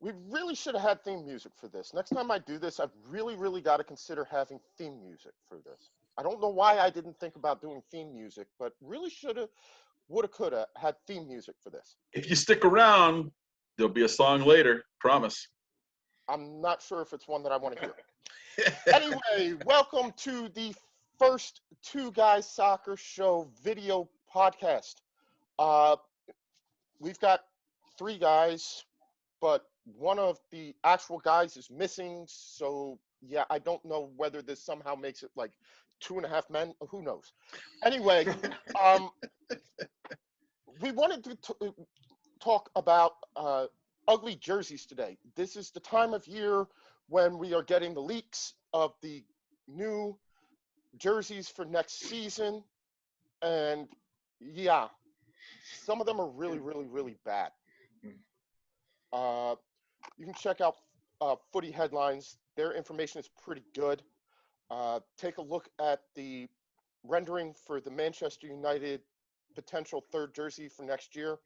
We really should have had theme music for this. Next time I do this, I've really got to consider having theme music for this. I don't know why I didn't think about doing theme music, but really should have, would have, could have had theme music for this. If you stick around, there'll be a song later. Promise. I'm not sure if it's one that I want to hear. Anyway, welcome to the first Two Guys Soccer Show video podcast. We've got three guys, but one of the actual guys is missing. So yeah, I don't know whether this somehow makes it like 2.5 men. Who knows? Anyway, we wanted to talk about ugly jerseys today. This is the time of year when we are getting the leaks of the new jerseys for next season. And yeah, some of them are really bad. You can check out Footy Headlines. Their information is pretty good. Take a look at the rendering for the Manchester United potential third jersey for next year.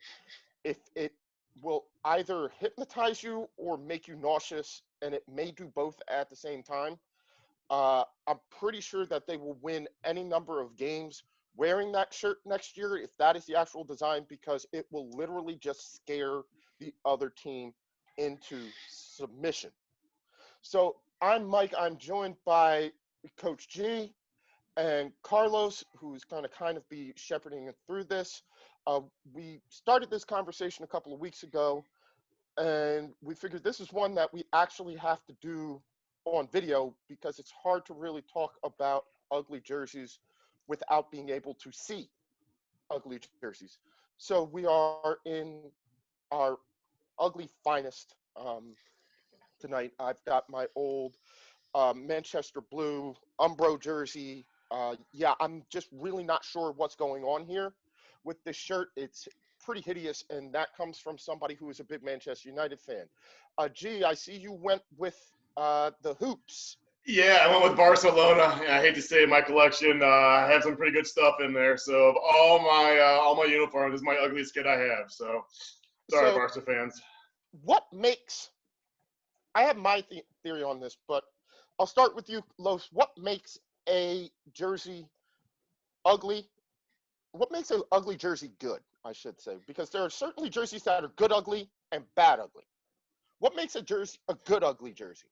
If it will either hypnotize you or make you nauseous, and it may do both at the same time. I'm pretty sure that they will win any number of games wearing that shirt next year if that is the actual design, because it will literally just scare the other team into submission. So I'm Mike. I'm joined by Coach G and Carlos, who's going to kind of be shepherding it through this. We started this conversation a couple of weeks ago, and we figured this is one that we actually have to do on video because it's hard to really talk about ugly jerseys without being able to see ugly jerseys. So we are in our ugly finest tonight. I've got my old Manchester blue Umbro jersey. Yeah, I'm just really not sure what's going on here with this shirt. It's pretty hideous, and that comes from somebody who is a big Manchester United fan. G, I see you went with the hoops. Yeah, I went with Barcelona. Yeah, I hate to say it, my collection I have some pretty good stuff in there. So of all my uniforms, this is my ugliest kit I have. So sorry, So Barca fans. what makes, I have my theory on this, but I'll start with you, Los. What makes a jersey ugly? What makes an ugly jersey good, I should say? Because there are certainly jerseys that are good ugly and bad ugly. What makes a jersey a good ugly jersey?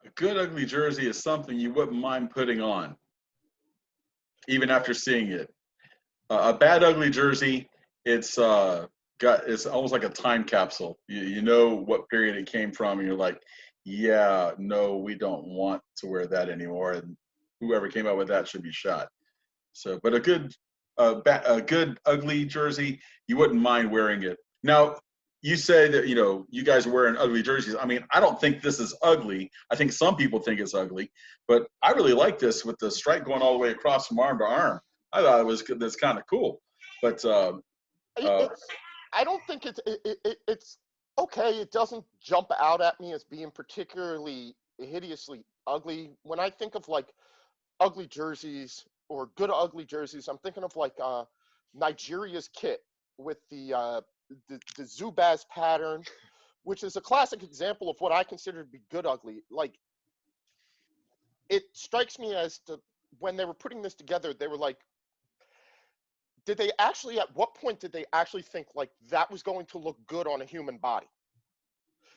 A good ugly jersey is something you wouldn't mind putting on, even after seeing it. A bad ugly jersey, it's it's almost like a time capsule. You know what period it came from, and you're like, yeah, no, we don't want to wear that anymore. And whoever came up with that should be shot. So, but a good ugly jersey, you wouldn't mind wearing it. Now, you say that, you guys are wearing ugly jerseys. I mean, I don't think this is ugly. I think some people think it's ugly, but I really like this with the stripe going all the way across from arm to arm. I thought that's kind of cool. But I don't think it's okay. It doesn't jump out at me as being particularly hideously ugly. When I think of like ugly jerseys or good ugly jerseys, I'm thinking of like Nigeria's kit with the Zubaz pattern, which is a classic example of what I consider to be good ugly. Like, it strikes me as to when they were putting this together, they were like, at what point did they actually think like that was going to look good on a human body?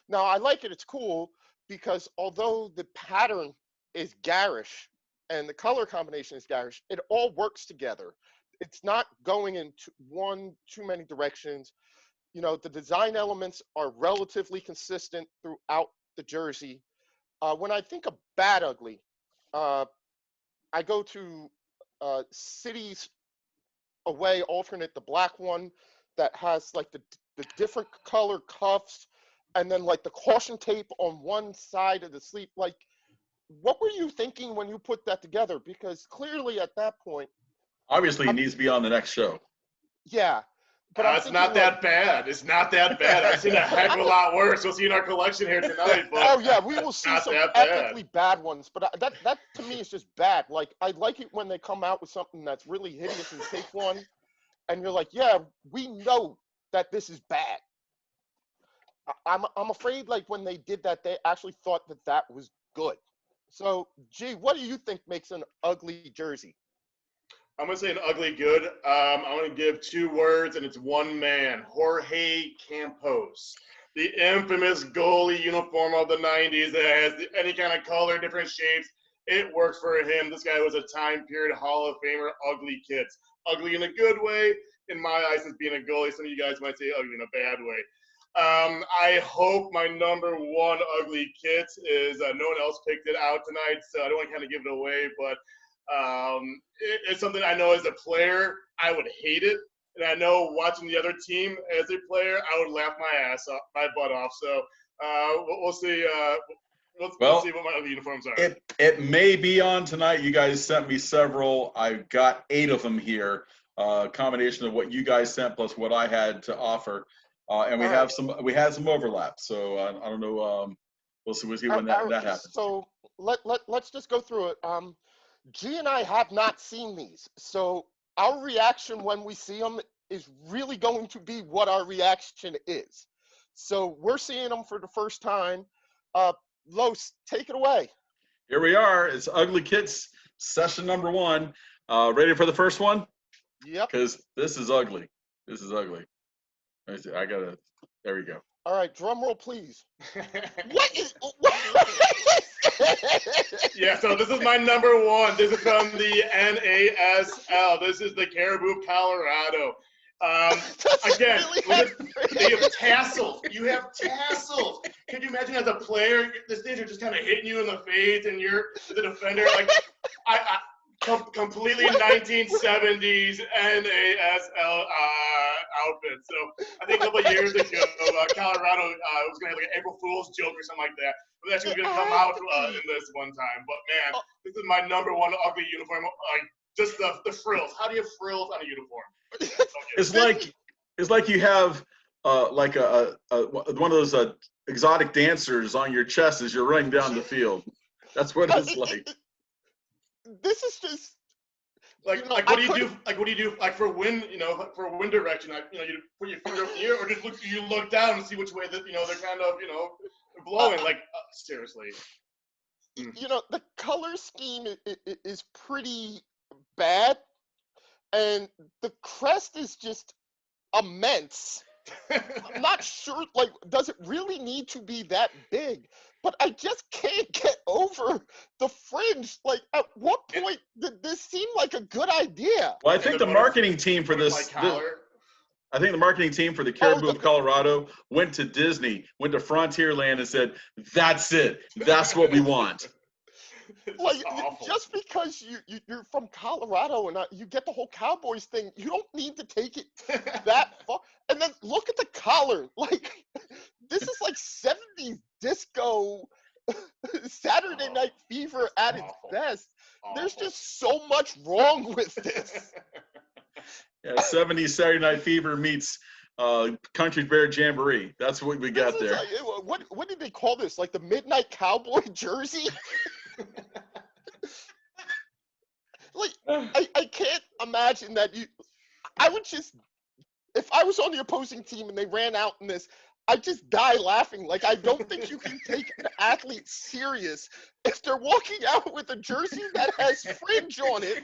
Now, I like it. It's cool because although the pattern is garish and the color combination is garish, it all works together. It's not going in too many directions. The design elements are relatively consistent throughout the jersey. When I think of bad ugly, I go to City's away alternate, the black one that has like the different color cuffs and then like the caution tape on one side of the sleeve. Like, what were you thinking when you put that together? Because clearly at that point, obviously, it needs to be on the next show. Yeah. But It's not that bad. It's not that bad. I've seen a heck of a lot worse. We'll see in our collection here tonight. But oh yeah, we will see some epically bad ones. But that to me is just bad. Like, I like it when they come out with something that's really hideous and take one, and you're like, yeah, we know that this is bad. I'm afraid like when they did that, they actually thought that was good. So, G, what do you think makes an ugly jersey? I'm gonna say an ugly good. I'm gonna give 2 words, and it's one man: Jorge Campos, the infamous goalie uniform of the '90s that has any kind of color, different shapes. It works for him. This guy was a time period Hall of Famer. Ugly kits, ugly in a good way. In my eyes, as being a goalie, some of you guys might say ugly in a bad way. I hope my number one ugly kit is no one else picked it out tonight, so I don't want to kind of give it away, but it's something I know as a player I would hate it, and I know watching the other team as a player I would laugh my butt off. So we'll see. We'll see what my other uniforms are. It may be on tonight. You guys sent me several. I've got 8 of them here. A combination of what you guys sent plus what I had to offer, and we had some overlap. So I don't know. We'll see when that happens. So let's just go through it. G and I have not seen these, so our reaction when we see them is really going to be what our reaction is. So we're seeing them for the first time. Los, take it away. Here we are. It's Ugly Kits session number 1. Ready for the first one? Yep. Because this is ugly. This is ugly. Let me see. There we go. All right, drum roll, please. Yeah, so this is my number 1. This is from the NASL. This is the Caribou, Colorado. Again, really you have tassels. You have tassels. Can you imagine as a player, the things are just kind of hitting you in the face, and you're the defender? Like, completely 1970s NASL outfit. So I think a couple of years ago, Colorado was going to have like an April Fool's joke or something like that. But that's going to come out in this one time. But man, this is my number 1 ugly uniform. Like, just the frills. How do you have frills on a uniform? It's like you have like one of those exotic dancers on your chest as you're running down the field. That's what it's like. This is just like what do you do? Like, what do you do? Like for wind, for wind direction, you put your finger up in the air, or just look down and see which way that they're kind of blowing. Like seriously. The color scheme is pretty bad, and the crest is just immense. I'm not sure, like, does it really need to be that big? But I just can't get over the fringe. Like, at what point did this seem like a good idea? Well, I think the marketing team for this, I think the marketing team for the Caribou of Colorado went to Disney, went to Frontierland and said, that's it. That's what we want. Like, just because you're from Colorado and you get the whole Cowboys thing, you don't need to take it that far. And then look at the collar. Like, this is like 70s disco Saturday Night Fever at its best. There's just so much wrong with this. Yeah, 70s Saturday Night Fever meets Country Bear Jamboree. That's what we got there. Like, what did they call this? Like the Midnight Cowboy jersey? Like, I can't imagine that I would just, if I was on the opposing team and they ran out in this, I'd just die laughing. Like, I don't think you can take an athlete serious if they're walking out with a jersey that has fringe on it.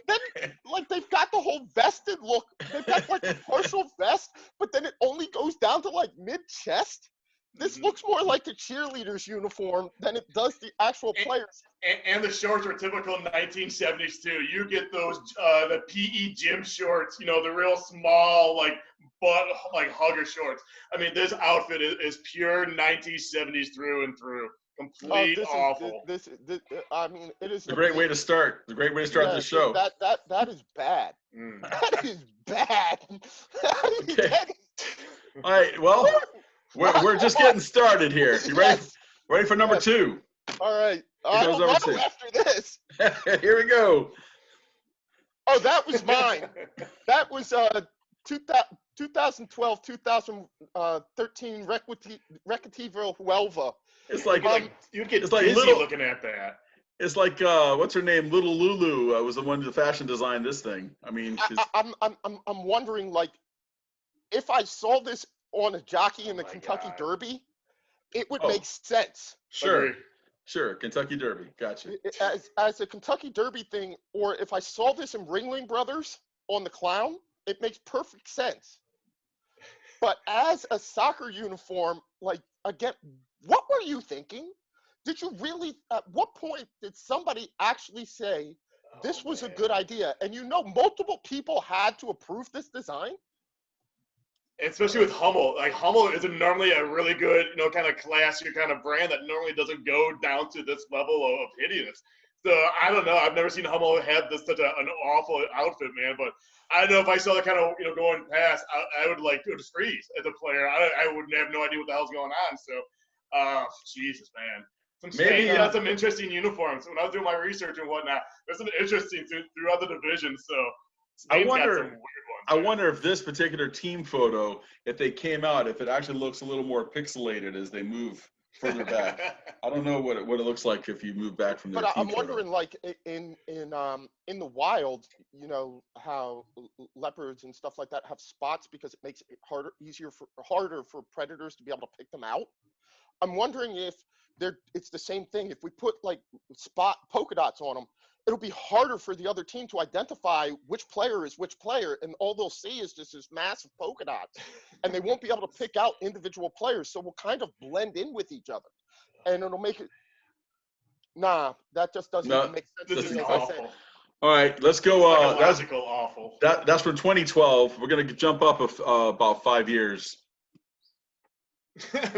Then, like, they've got the whole vested look. They've got, like, a partial vest, but then it only goes down to, like, mid-chest. This looks more like the cheerleader's uniform than it does the actual players. And the shorts are typical 1970s too. You get those the PE gym shorts, the real small butt hugger shorts. I mean, this outfit is pure 1970s through and through. Complete awful. I mean, it is a great way to start. It's a great way to start the show. That is bad. That is bad. Okay. All right. Well. We're just getting started here. You ready? Ready for number 2? All right. I don't know after this. Here we go. Oh, that was mine. That was 2012, 2013 Recreativo Huelva. It's like you'd get dizzy looking at that. It's like what's her name? Little Lulu was the one who fashion designed this thing. I mean, I'm wondering, like, if I saw this on a jockey in the my Kentucky God. Derby, it would Oh. make sense. Sure. Agree. Sure. Kentucky Derby. Gotcha. As a Kentucky Derby thing, or if I saw this in Ringling Brothers on the clown, it makes perfect sense. But as a soccer uniform, like, again, what were you thinking? Did you really, at what point did somebody actually say this was a good idea? And multiple people had to approve this design? Especially with Hummel. Like, Hummel is normally a really good, kind of classier kind of brand that normally doesn't go down to this level of hideous. So I don't know. I've never seen Hummel have such an awful outfit, man. But I don't know if I saw that kind of going past, I would just freeze as a player. I would have no idea what the hell's going on. So, Jesus, man. Maybe, Spain had some interesting uniforms. When I was doing my research and whatnot, there's some interesting throughout the divisions. So Spain's got some weird ones. I wonder if this particular team photo, if they came out, if it actually looks a little more pixelated as they move further back. I don't know what it looks like if you move back from their But team I'm wondering, photo. like, in the wild, how leopards and stuff like that have spots because it makes it harder for predators to be able to pick them out. I'm wondering if it's the same thing. If we put like spot polka dots on them, it'll be harder for the other team to identify which player is which player, and all they'll see is just this massive polka dots, and they won't be able to pick out individual players. So we'll kind of blend in with each other, and it'll make it. Nah, that just doesn't even make sense. This to is me, as I said. awful. All right, let's go. Psychological awful. That's from 2012. We're gonna jump up about 5 years.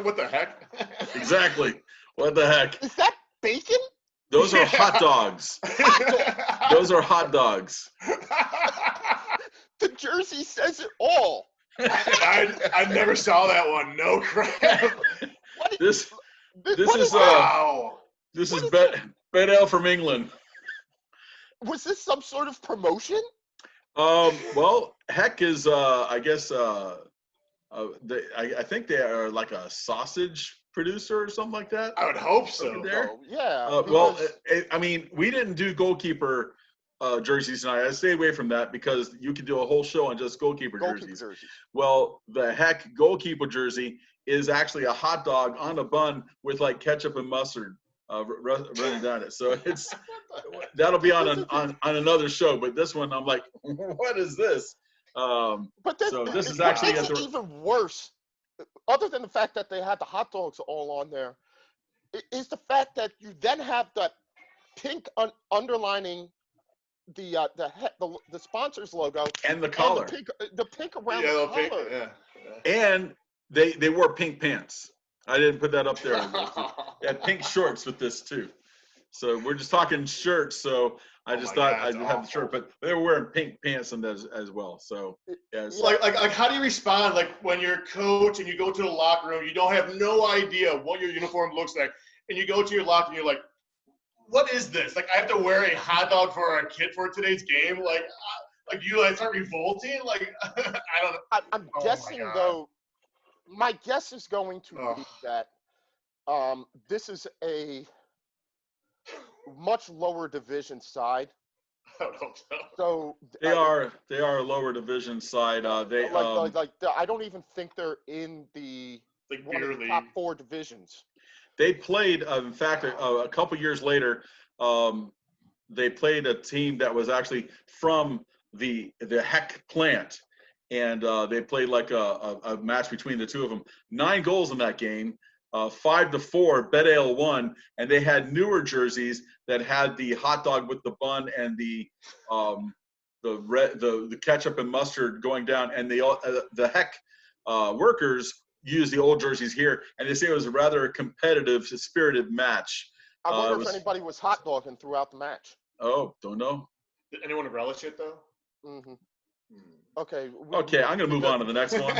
What the heck? Exactly. What the heck? Is that bacon? Those are hot dogs. Those are hot dogs. The jersey says it all. I never saw that one. No crap. This What is Wow. this is What Bet Ale from England. Was this some sort of promotion? Well, Heck is I guess I think they are like a sausage producer or something like that. I would hope so. Over there? Oh, yeah. Well, because- I mean, we didn't do goalkeeper jerseys tonight. I stay away from that because you could do a whole show on just goalkeeper jerseys. Well, the Heck goalkeeper jersey is actually a hot dog on a bun with like ketchup and mustard running down it. So that'll be on another show. But this one, I'm like, what is this? But so this is actually makes it even worse. Other than the fact that they had the hot dogs all on there, is the fact that you then have that pink underlining the sponsor's logo and the collar, and the pink around Yeah, the pink, collar. yeah. and they wore pink pants. I didn't put that up there. They had pink shorts with this too. So we're just talking shirts. So I just thought I'd have the shirt, but they were wearing pink pants on that as well. So yeah, like how do you respond like when you're a coach and you go to the locker room, you don't have no idea what your uniform looks like, and you go to your locker and you're like, what is this? Like, I have to wear a hot dog for a kid for today's game? Like you start revolting? Like, I don't know. I'm guessing though. My guess is going to be that this is a much lower division side. I don't hope so. So they are a lower division side. They I don't even think they're in the one of the top 4 divisions. They played, in fact, a couple years later. They played a team that was actually from the Heck plant, and they played like a match between the two of them. 9 goals in that game. 5-4, Bet Ale won, and they had newer jerseys that had the hot dog with the bun and the ketchup and mustard going down, and the Heck workers used the old jerseys here, and they say it was a rather competitive, spirited match. I wonder if anybody was hot dogging throughout the match. Oh, don't know. Did anyone relish it though? Mm-hmm. Okay. Okay, I'm gonna move on to the next one.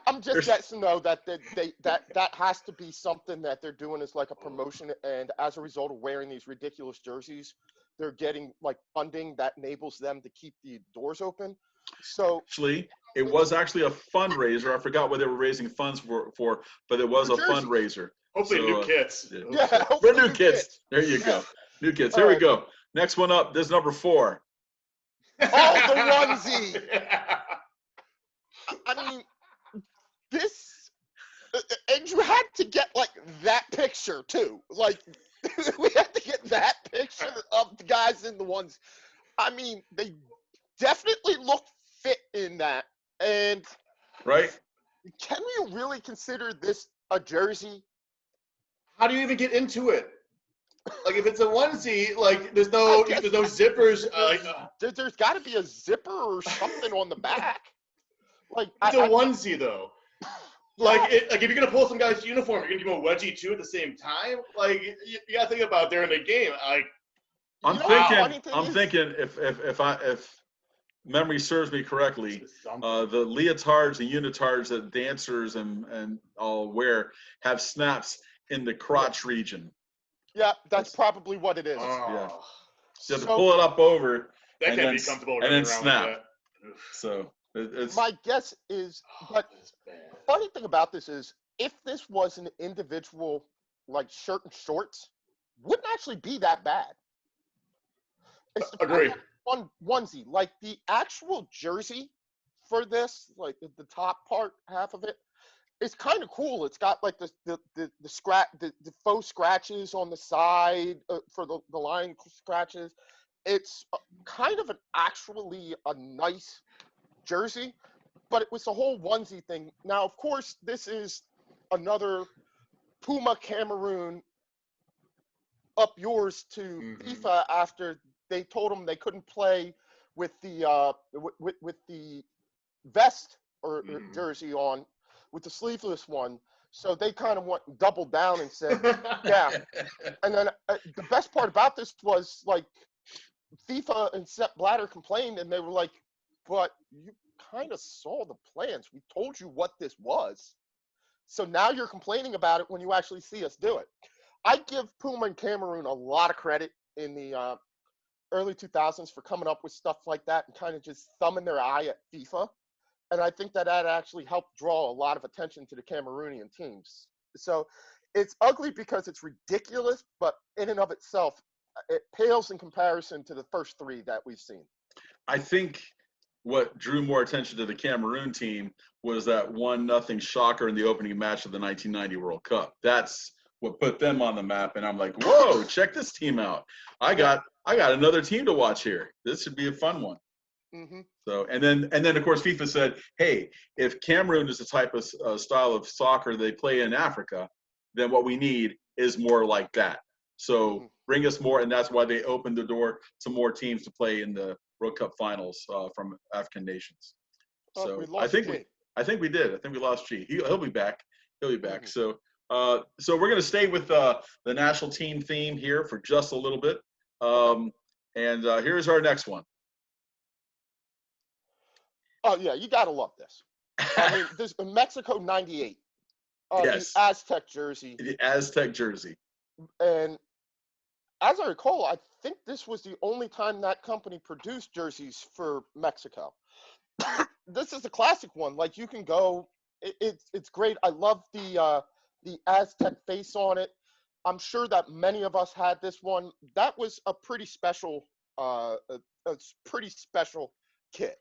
I'm just guessing though that that has to be something that they're doing as like a promotion, and as a result of wearing these ridiculous jerseys, they're getting like funding that enables them to keep the doors open. So actually, it was actually a fundraiser. I forgot what they were raising funds for, but it was a fundraiser. Hopefully, new kits. Yeah, for new kits. There you go. New kits. Here we go. Next one up. This is number 4. Oh, the onesie. I mean, this, and you had to get like that picture too. Like we had to get that picture of the guys in the ones. I mean, they definitely look fit in that. And Right? can we really consider this a jersey? How do you even get into it? Like if it's a onesie, like there's I no guess zippers. there's got to be a zipper or something on the back. Like It's a onesie though. Like like if you're gonna pull some guy's uniform, you're gonna give him a wedgie too at the same time. Like you gotta think about during the game. Like I'm funny thing is- thinking if memory serves me correctly, the leotards and unitards that dancers and all wear have snaps in the crotch region. Yeah, that's probably what it is. Yeah. oh, You have to pull it up over that and can't then be comfortable and then running around snap. with that. So it's My guess is, but That's bad. funny thing about this is, if this was an individual like shirt and shorts, wouldn't actually be that bad. It's the Agree. one onesie, like the actual jersey for this, like the top part half of it, it's kind of cool. It's got like the faux scratches on the side for the line scratches. It's kind of actually a nice jersey, but it was the whole onesie thing. Now, of course, this is another Puma Cameroon up yours to FIFA after they told them they couldn't play with the with the vest or jersey on, with the sleeveless one. So they kind of doubled down and said, yeah. And then the best part about this was like FIFA and Sepp Blatter complained, and they were like, but you kind of saw the plans. We told you what this was. So now you're complaining about it when you actually see us do it. I give Puma and Cameroon a lot of credit in the early 2000s for coming up with stuff like that and kind of just thumbing their eye at FIFA. And I think that actually helped draw a lot of attention to the Cameroonian teams. So it's ugly because it's ridiculous, but in and of itself, it pales in comparison to the first three that we've seen. I think what drew more attention to the Cameroon team was that 1-0 shocker in the opening match of the 1990 World Cup. That's what put them on the map, and I'm like, whoa, check this team out. I got another team to watch here. This should be a fun one. Mm-hmm. So and then of course FIFA said, hey, if Cameroon is the type of style of soccer they play in Africa, then what we need is more like that. So bring us more, and that's why they opened the door to more teams to play in the World Cup finals from African nations. So I think we did. I think we lost G. He'll be back. He'll be back. So so we're gonna stay with the national team theme here for just a little bit. And here's our next one. Oh yeah, you gotta love this. I mean, this Mexico '98. Yes. The Aztec jersey. The Aztec jersey. And as I recall, I think this was the only time that company produced jerseys for Mexico. This is a classic one. Like you can go, it's great. I love the Aztec face on it. I'm sure that many of us had this one. That was a pretty special kit.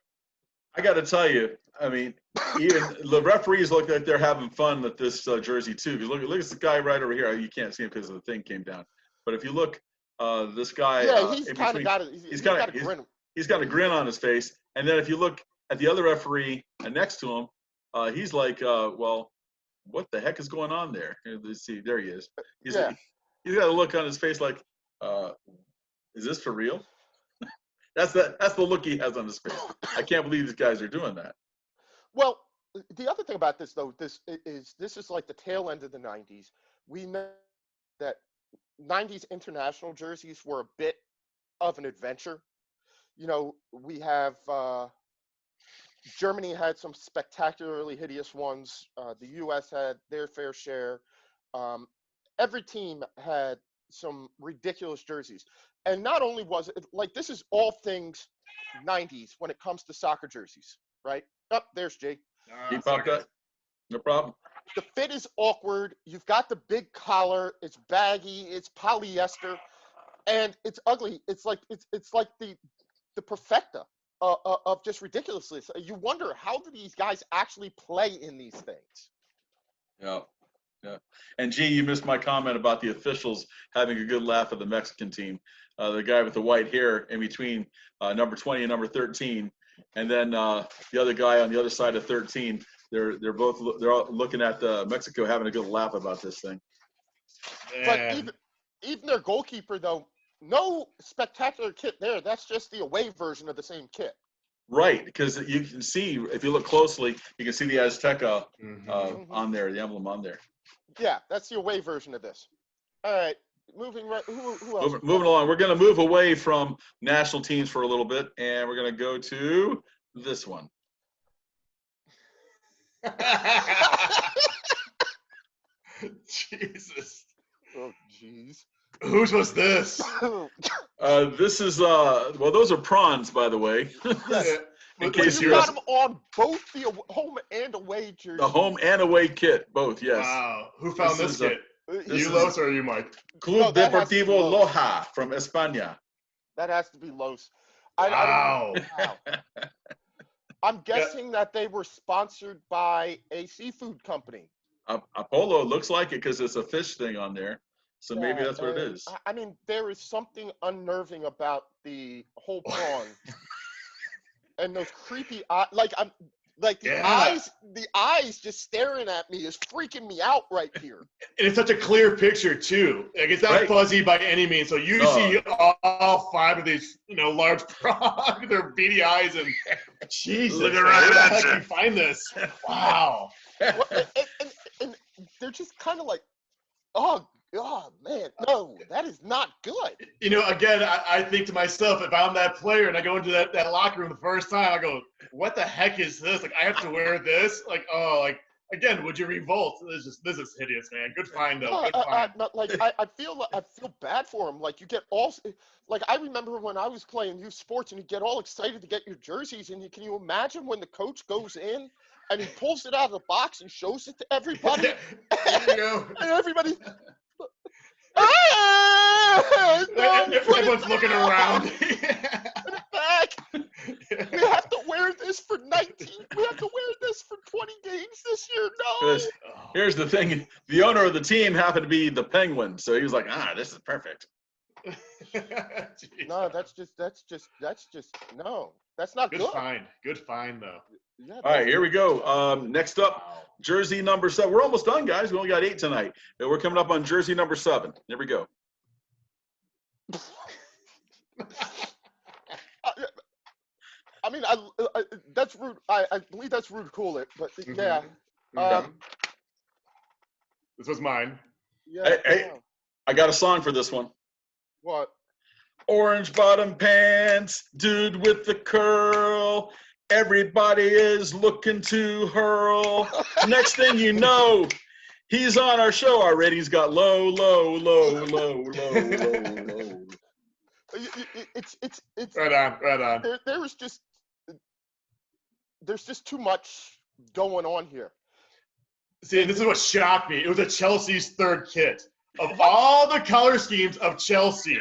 I got to tell you, I mean, even the referees look like they're having fun with this jersey too. Because look at this guy right over here. You can't see him because the thing came down. But if you look, this guy, yeah, he's kind of got a grin. He's got a grin on his face. And then if you look at the other referee next to him, he's like, well, what the heck is going on there? Let's see, there he is. He's got a look on his face like, is this for real? That's the look he has on his face. I can't believe these guys are doing that. Well, the other thing about this though, this is like the tail end of the '90s. We know that '90s international jerseys were a bit of an adventure. You know, we have Germany had some spectacularly hideous ones. The U.S. had their fair share. Every team had some ridiculous jerseys. And not only was it like, this is all things '90s when it comes to soccer jerseys, right? Oh, there's Jake. He popped up. No problem. The fit is awkward. You've got the big collar. It's baggy. It's polyester, and it's ugly. It's like the perfecta. of just ridiculousness. You wonder, how do these guys actually play in these things? Yeah. Yeah. And G, you missed my comment about the officials having a good laugh at the Mexican team. The guy with the white hair in between number 20 and number 13, and then the other guy on the other side of 13. They're all looking at Mexico having a good laugh about this thing. But even their goalkeeper, though, no spectacular kit there. That's just the away version of the same kit. Right, because you can see, if you look closely, you can see the Azteca on there, the emblem on there. Yeah, that's the away version of this. All right, moving right. Who else? Moving along, we're going to move away from national teams for a little bit, and we're going to go to this one. Jesus. Oh, jeez. Whose was this? This is well, those are prawns, by the way. Yes. In But case you you're got them on both the home and away jerseys. the home and away kit, both. Yes. Wow. Who found this kit? this You, is- Los, or you, Mike? Club that has to be Deportivo Los. Loja from España. That has to be Los. Wow. I'm guessing that they were sponsored by a seafood company. Apollo looks like it because it's a fish thing on there. So maybe Yeah, that's what it and is. I mean, there is something unnerving about the whole prawn and those creepy eyes. Like the eyes just staring at me is freaking me out right here. And it's such a clear picture too. Like it's not Right. fuzzy by any means. So you No. see all five of these, large prawns with their beady eyes and Jesus. Looking man, right where the at heck you. you find this? Wow. And they're just kind of like, oh man, no, that is not good. Again, I think to myself, if I'm that player and I go into that locker room the first time, I go, what the heck is this? Like, I have to wear this? Again, would you revolt? This is hideous, man. Good find, though. Good find. I feel bad for him. Like, you get all, like, I remember when I was playing youth sports and you get all excited to get your jerseys, and can you imagine when the coach goes in and he pulls it out of the box and shows it to everybody? There you go. And everybody, ah, no, Everyone's looking around. put it back. We have to wear this for 19. We have to wear this for 20 games this year. No. Here's the thing: the owner of the team happened to be the Penguin, so he was like, this is perfect. No, that's just no. That's not good. Good find, though. Yeah, All right, here we go. Next up, Wow. jersey number 7. We're almost done, guys. We only got 8 tonight. And we're coming up on jersey number 7. There we go. I mean, that's rude. I believe that's rude to call it, but Mhm. yeah. Mhm. This was mine. Yeah. Hey. yeah. I got a song for this one. What? Orange bottom pants, dude with the curl. Everybody is looking to hurl. Next thing you know, he's on our show already. He's got low. It's Right on. There's just too much going on here. See, this is what shocked me. It was a Chelsea's third kit. Of all the color schemes of Chelsea,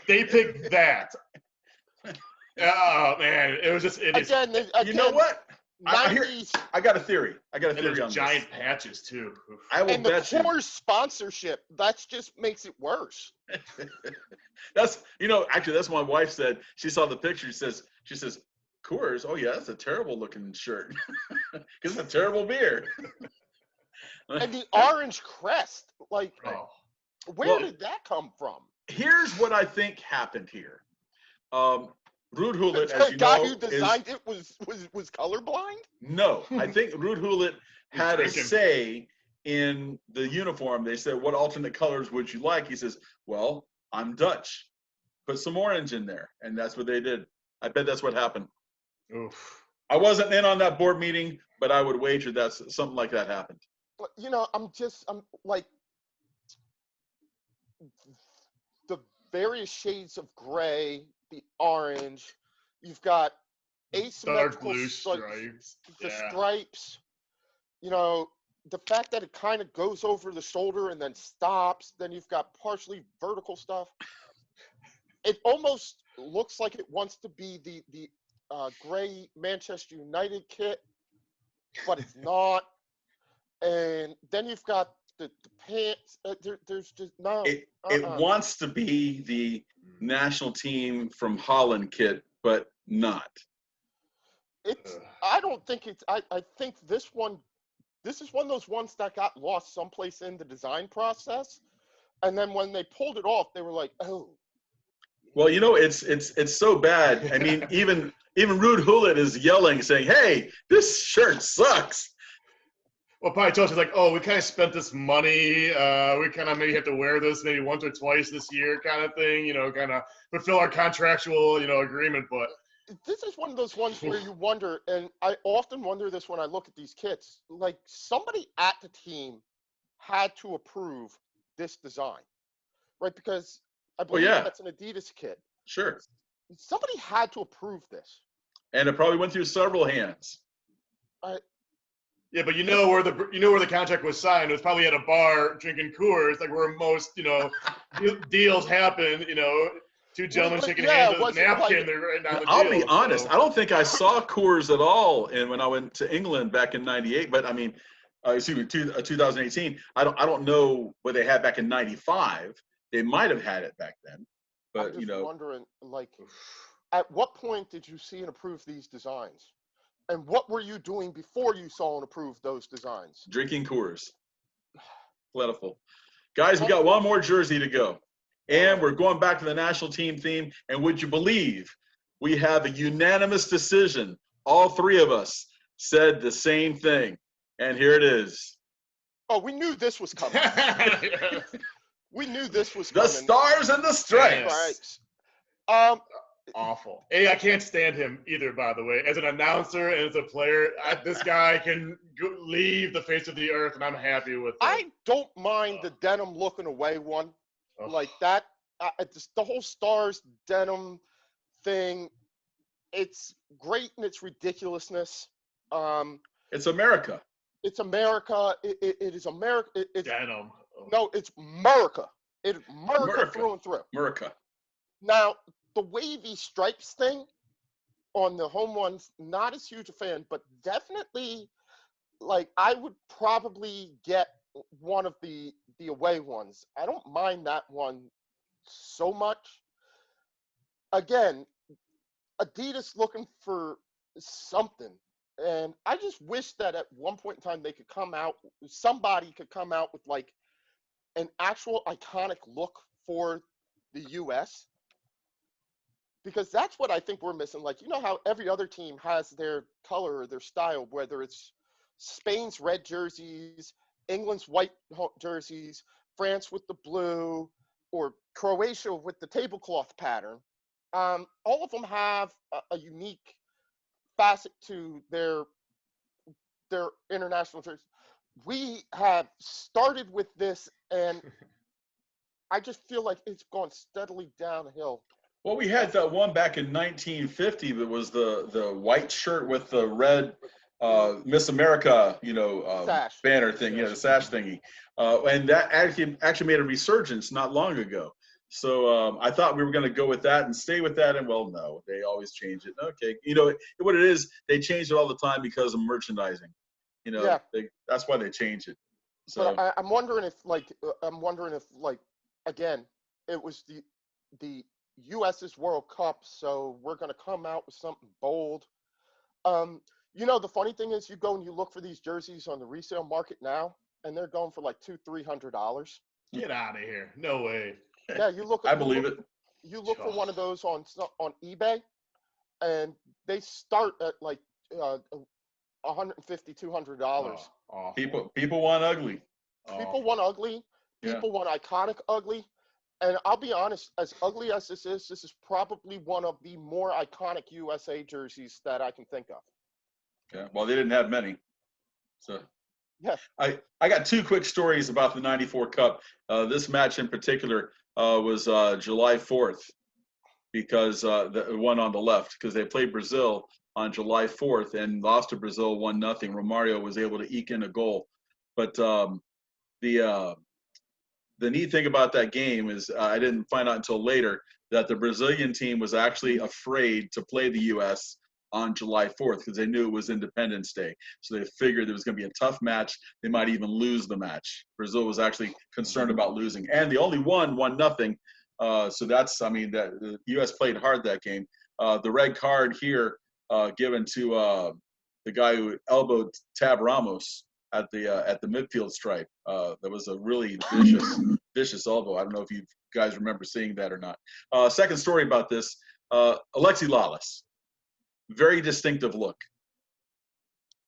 they picked that. Oh, man. It was just idiots. Again, You know what? I 90s. I got a theory. I got a And theory those on giant this. patches, too. I will And the bet you. Coors sponsorship, that just makes it worse. That's actually that's what my wife said. She saw the picture. She says Coors. Oh yeah, that's a terrible looking shirt because it's a terrible beer. And the orange crest, like, Oh. where did that come from? Here's what I think happened here. Ruud Gullit, as The you guy know, who designed it was colorblind? no. I think Ruud Gullit had a Drinking. say in the uniform. They said, "What alternate colors would you like?" He says, "Well, I'm Dutch. Put some orange in there," and that's what they did. I bet that's what happened. Oof. I wasn't in on that board meeting, but I would wager that something like that happened. But, I'm like, the various shades of gray, the orange, you've got Dark asymmetrical blue stripes, stripes. the Yeah. stripes, the fact that it kind of goes over the shoulder and then stops, then you've got partially vertical stuff. It almost looks like it wants to be the gray Manchester United kit, but it's not. And then you've got the pants. There's just no. It wants to be the national team from Holland kit, but not. I don't think it's. I think this is one of those ones that got lost someplace in the design process, and then when they pulled it off, they were like, oh. Well, it's so bad. I mean, even Ruud Gullit is yelling, saying, "Hey, this shirt sucks." Well, probably tells you like, oh, we kind of spent this money. We kind of maybe have to wear this maybe once or twice this year, kind of thing. Kind of fulfill our contractual, agreement. But this is one of those ones where you wonder, and I often wonder this when I look at these kits. Like somebody at the team had to approve this design, right? Because I believe that's an Adidas kit. Sure. Somebody had to approve this. And it probably went through several hands. Yeah, but where the contract was signed. It was probably at a bar drinking Coors, like where most deals happen. Two gentlemen shaking hands with a napkin. They're writing down the deal. I'll be honest. I don't think I saw Coors at all, and when I went to England back in '98. But I mean, 2018. I don't know what they had back in '95. They might have had it back then. But I'm just wondering, like, at what point did you see and approve these designs? And what were you doing before you saw and approved those designs? Drinking Coors. Plentiful. Guys, we got one more jersey to go. And we're going back to the national team theme. And would you believe we have a unanimous decision? All three of us said the same thing. And here it is. Oh, we knew this was coming. We knew this was coming. The Stars and the Stripes. Awful. I can't stand him either, by the way. As an announcer and as a player, this guy can leave the face of the earth, and I'm happy with it. I don't mind the denim looking away one. Like that. The whole Stars denim thing, it's great in its ridiculousness. It's America. It's America. It is America. It's denim. No, it's America. It's America through and through. America. Now, the wavy stripes thing on the home ones, not as huge a fan, but definitely, like, I would probably get one of the away ones. I don't mind that one so much. Again, Adidas looking for something. And I just wish that at one point in time somebody could come out with like an actual iconic look for the U.S. Because that's what I think we're missing. Like, how every other team has their color or their style, whether it's Spain's red jerseys, England's white jerseys, France with the blue, or Croatia with the tablecloth pattern. All of them have a unique facet to their international jerseys. We have started with this, and I just feel like it's gone steadily downhill. Well, we had that one back in 1950 that was the white shirt with the red Miss America, banner thing, the sash thingy. And that actually made a resurgence not long ago. So I thought we were going to go with that and stay with that. And, well, no, they always change it. Okay. What it is, they change it all the time because of merchandising. That's why they change it. So but I'm wondering if, again, it was the U.S.'s World Cup, so we're going to come out with something bold. The funny thing is you go and you look for these jerseys on the resale market now, and they're going for like $200-300. Get out of here. No way. Yeah, you look. I believe it. You look for one of those on eBay, and they start at like $150-200. People want ugly. People want ugly. People want iconic ugly. And I'll be honest, as ugly as this is probably one of the more iconic USA jerseys that I can think of. Okay. Well, they didn't have many. So yeah. I got two quick stories about the '94 Cup. This match in particular was July 4th, because the one on the left, because they played Brazil on July 4th and lost to Brazil 1-0. Romario was able to eke in a goal. But the neat thing about that game is I didn't find out until later that the Brazilian team was actually afraid to play the U.S. on July 4th because they knew it was Independence Day. So they figured it was going to be a tough match. They might even lose the match. Brazil was actually concerned about losing. And they only won 1-0. So that's, I mean, that the U.S. played hard that game. The red card here given to the guy who elbowed Tab Ramos at the midfield stripe. That was a really vicious elbow. I don't know if you guys remember seeing that or not. Second story about this, Alexi Lalas. Very distinctive look.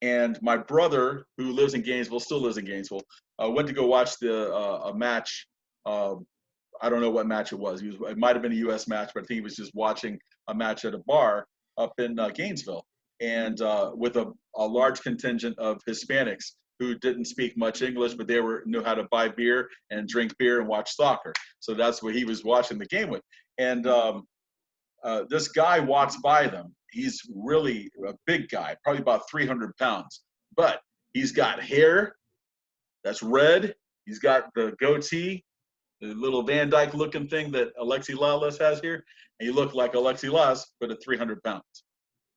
And my brother, who lives in Gainesville, still lives in Gainesville, went to go watch a match. I don't know what match it was. It might have been a U.S. match, but I think he was just watching a match at a bar up in Gainesville, and with a large contingent of Hispanics who didn't speak much English, but they knew how to buy beer and drink beer and watch soccer. So that's what he was watching the game with. And this guy walks by them. He's really a big guy, probably about 300 pounds, but he's got hair that's red. He's got the goatee, the little Van Dyke looking thing that Alexi Lalas has here. And he looked like Alexi Lalas, but at 300 pounds.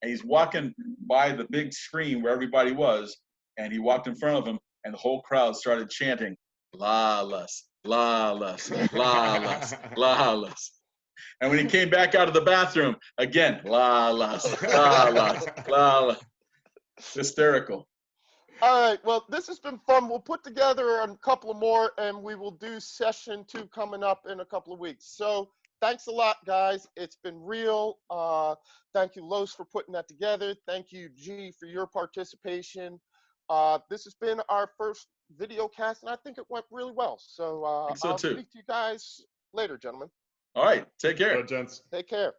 And he's walking by the big screen where everybody was, and he walked in front of him, and the whole crowd started chanting, Lalas, Lalas, Lalas, Lalas. And when he came back out of the bathroom, again, Lalas, Lalas, Lalas. Hysterical. All right, well, this has been fun. We'll put together a couple of more, and we will do session 2 coming up in a couple of weeks. So thanks a lot, guys. It's been real. Thank you, Los, for putting that together. Thank you, G, for your participation. This has been our first video cast, and I think it went really well. So, I think so I'll too. speak to you guys later, gentlemen. All right, take care. Good, gents. Take care.